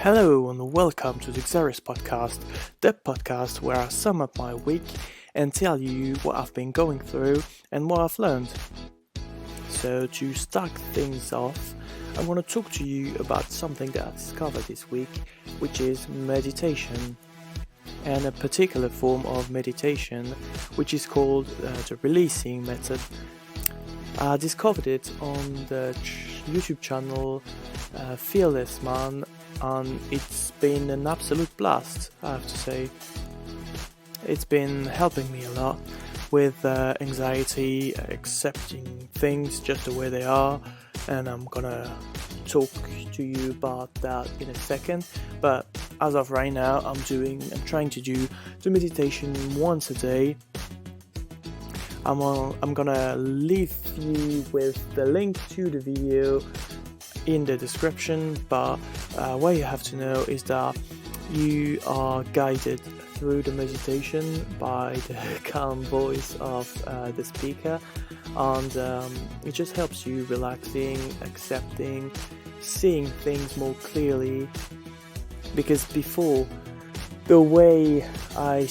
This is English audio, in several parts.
Hello and welcome to the Xerus Podcast, the podcast where I sum up my week and tell you what I've been going through and what I've learned. So to start things off, I want to talk to you about something that I discovered this week, which is meditation, and a particular form of meditation which is called the releasing method. I discovered it on the YouTube channel Fearless Man, and it's been an absolute blast, I have to say. It's been helping me a lot with anxiety, accepting things just the way they are, and I'm gonna talk to you about that in a second. But as of right now, I'm trying to do the meditation once a day. I'm gonna leave you with the link to the video in the description, but what you have to know is that you are guided through the meditation by the calm voice of the speaker, and it just helps you relaxing, accepting, seeing things more clearly. Because before, the way I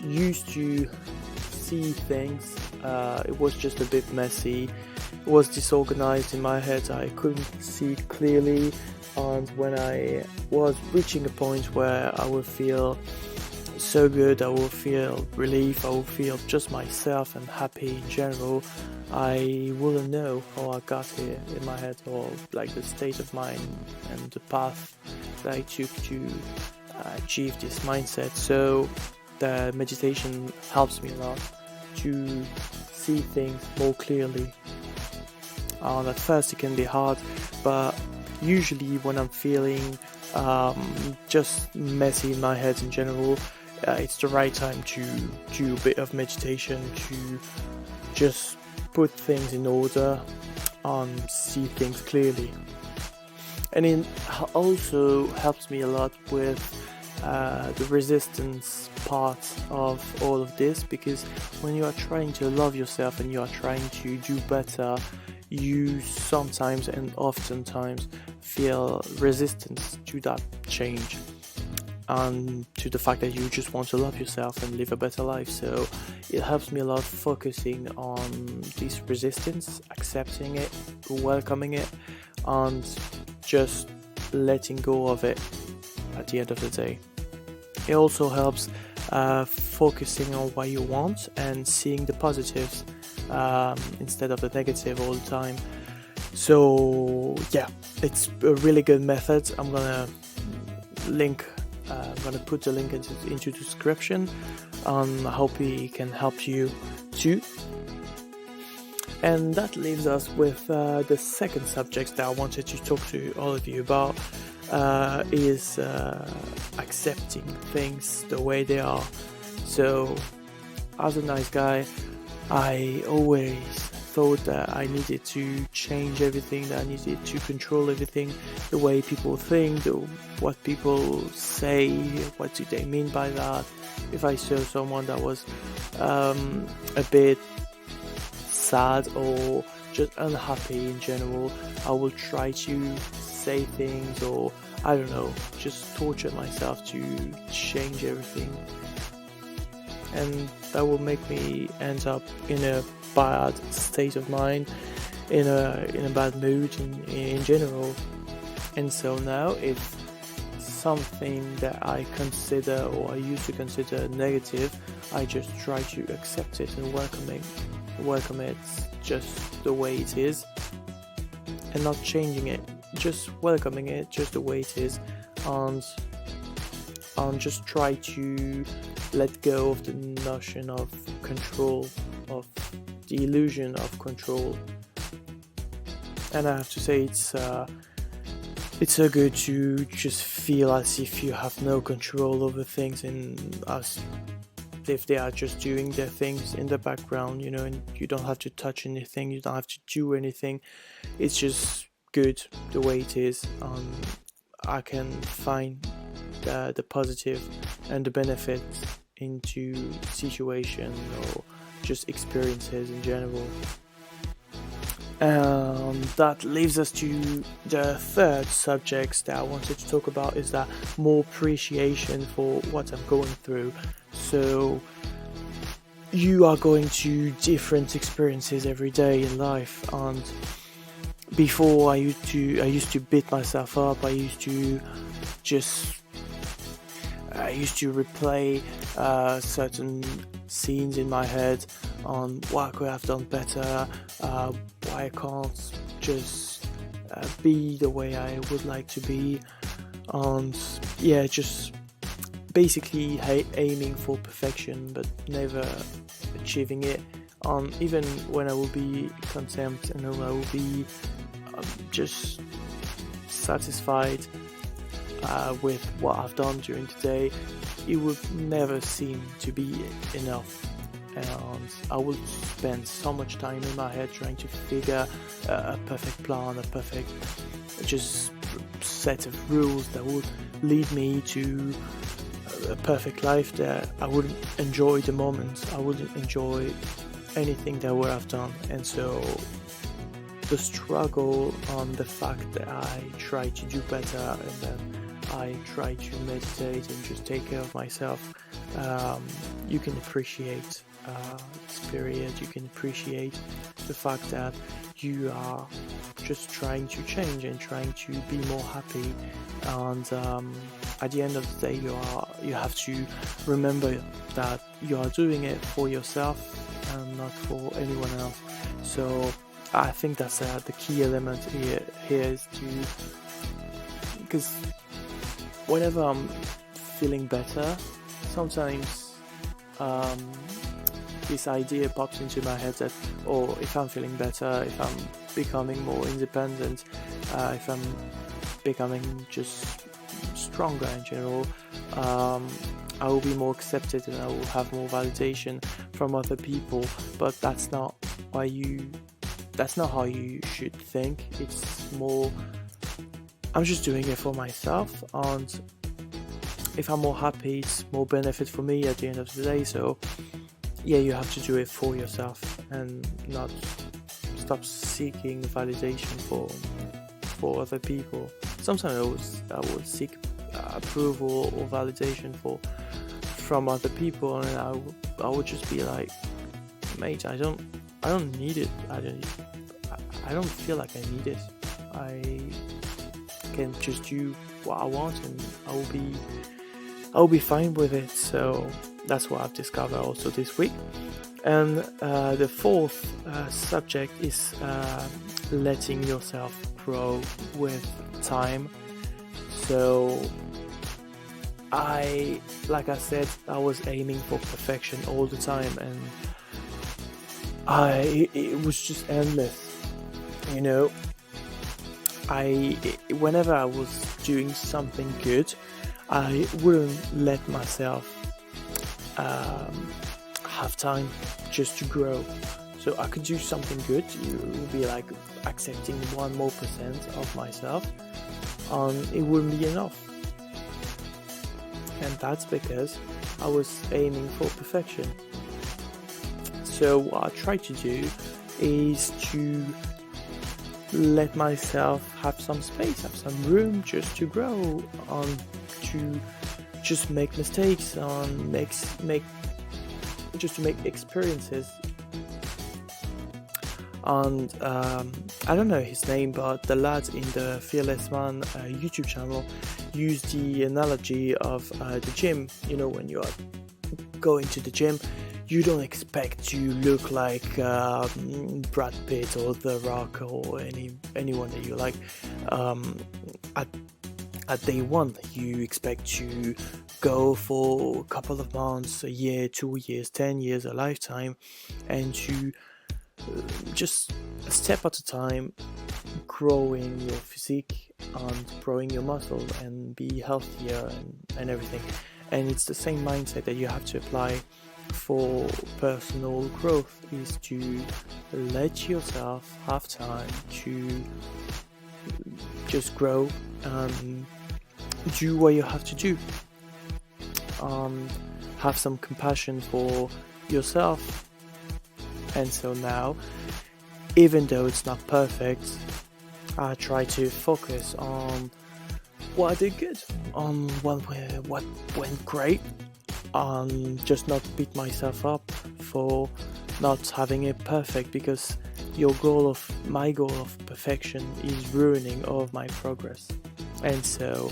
used to see things, it was just a bit messy. It was disorganized in my head. I couldn't see clearly, and when I was reaching a point where I would feel so good, I would feel relief, I would feel just myself and happy in general, I wouldn't know how I got here in my head, or like the state of mind and the path that I took to achieve this mindset. So the meditation helps me a lot to see things more clearly. At first it can be hard, but usually when I'm feeling just messy in my head in general, it's the right time to do a bit of meditation to just put things in order and see things clearly. And it also helps me a lot with the resistance part of all of this, because when you are trying to love yourself and you are trying to do better, you sometimes and oftentimes feel resistance to that change and to the fact that you just want to love yourself and live a better life. So it helps me a lot focusing on this resistance, accepting it, welcoming it, and just letting go of it at the end of the day. It also helps focusing on what you want and seeing the positives instead of the negative all the time. So yeah, it's a really good method. I'm gonna put the link into the description. I hope it can help you too. And that leaves us with the second subject that I wanted to talk to all of you about, is accepting things the way they are. So as a nice guy, I always thought that I needed to change everything, that I needed to control everything, the way people think, what people say, what do they mean by that. If I saw someone that was a bit sad or just unhappy in general, I will try to say things, or I don't know, just torture myself to change everything. And that will make me end up in a bad state of mind, in a bad mood in general. And so now, if something that I consider, or I used to consider negative, I just try to accept it and welcome it just the way it is, and not changing it, just welcoming it just the way it is, and just try to let go of the notion of control, of the illusion of control. And I have to say, it's so good to just feel as if you have no control over things, and as if they are just doing their things in the background, and you don't have to touch anything, you don't have to do anything. It's just good the way it is. I can find the positive and the benefit into situation or just experiences in general. That leaves us to the third subject that I wanted to talk about, is that more appreciation for what I'm going through. So you are going to different experiences every day in life, and before I used to beat myself up. I used to replay certain scenes in my head on what I could have done better, why I can't just be the way I would like to be, and just basically aiming for perfection but never achieving it. Even when I will be content and when I will be just satisfied with what I've done during the day, it would never seem to be enough, and I would spend so much time in my head trying to figure a perfect plan, a perfect just set of rules that would lead me to a perfect life, that I wouldn't enjoy the moment, I wouldn't enjoy anything that would have done. And so the struggle on the fact that I try to do better, and then I try to meditate and just take care of myself, you can appreciate this period. You can appreciate the fact that you are just trying to change and trying to be more happy, and at the end of the day you have to remember that you are doing it for yourself and not for anyone else. So I think that's the key element here is because whenever I'm feeling better, sometimes this idea pops into my head that, if I'm feeling better, if I'm becoming more independent, if I'm becoming just stronger in general, I will be more accepted and I will have more validation from other people. But that's not how you should think. It's more, I'm just doing it for myself, and if I'm more happy, it's more benefit for me at the end of the day. So you have to do it for yourself and not stop seeking validation for other people. Sometimes I would seek approval or validation from other people, and I would just be like, mate, I don't need it. I don't feel like I need it. I can just do what I want, and I will be fine with it. So that's what I've discovered also this week. And the fourth subject is letting yourself grow with time. So like I said, I was aiming for perfection all the time, and it was just endless. Whenever I was doing something good, I wouldn't let myself have time just to grow. So I could do something good, it would be like accepting 1% more of myself, and it wouldn't be enough. And that's because I was aiming for perfection. So what I try to do is to let myself have some space, have some room just to grow, to just make mistakes, just to make experiences. And I don't know his name, but the lad in the Fearless Man YouTube channel used the analogy of the gym. When you are going to the gym, you don't expect to look like Brad Pitt or The Rock or anyone that you like at day one. You expect to go for a couple of months, a year, 2 years, 10 years, a lifetime, and to just a step at a time, growing your physique and growing your muscle and be healthier and everything. And it's the same mindset that you have to apply for personal growth, is to let yourself have time to just grow and do what you have to do. Have some compassion for yourself. And so now even though it's not perfect, I try to focus on what I did good, on what went great, on just not beat myself up for not having it perfect, because my goal of perfection is ruining all of my progress. And so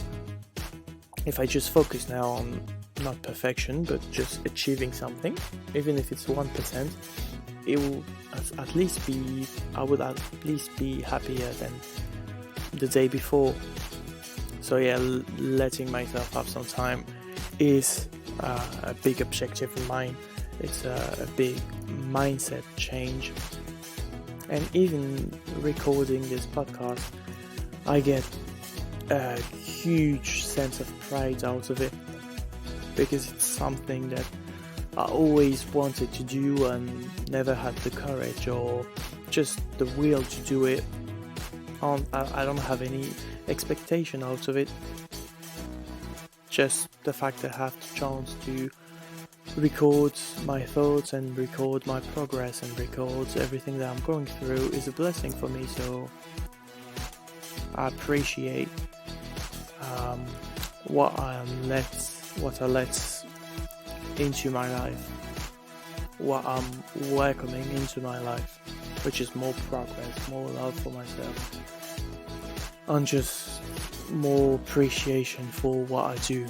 if I just focus now on not perfection but just achieving something, even if it's 1%, it will I would at least be happier than the day before. So yeah, letting myself have some time is a big objective of mine. It's a big mindset change. And even recording this podcast, I get a huge sense of pride out of it, because it's something that I always wanted to do and never had the courage or just the will to do it. I don't have any expectation out of it, just the fact that I have the chance to record my thoughts and record my progress and record everything that I'm going through is a blessing for me. So I appreciate what I let into my life, what I'm welcoming into my life, which is more progress, more love for myself, and just more appreciation for what I do.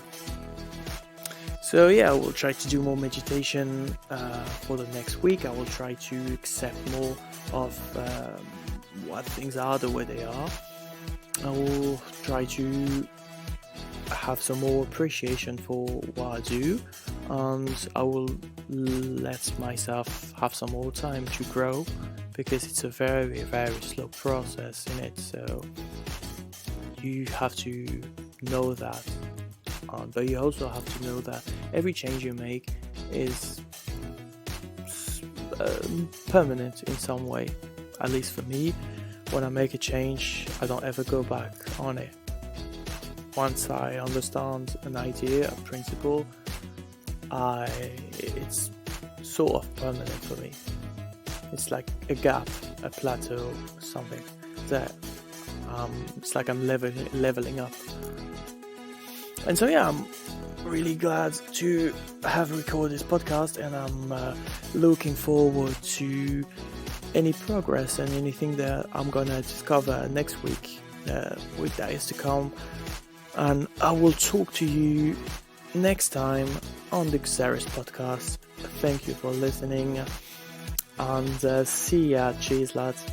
So yeah, I will try to do more meditation for the next week. I will try to accept more of what things are the way they are. I will try to have some more appreciation for what I do, and I will let myself have some more time to grow, because it's a very, very slow process in it. So you have to know that, but you also have to know that every change you make is permanent in some way. At least for me, when I make a change, I don't ever go back on it. Once I understand an idea, a principle, it's sort of permanent for me. It's like a gap, a plateau, something that it's like I'm leveling up. And so yeah, I'm really glad to have recorded this podcast, and I'm looking forward to any progress and anything that I'm gonna discover next week, with that is to come. And I will talk to you next time on the Xerus Podcast. Thank you for listening, and see ya. Cheers, lads.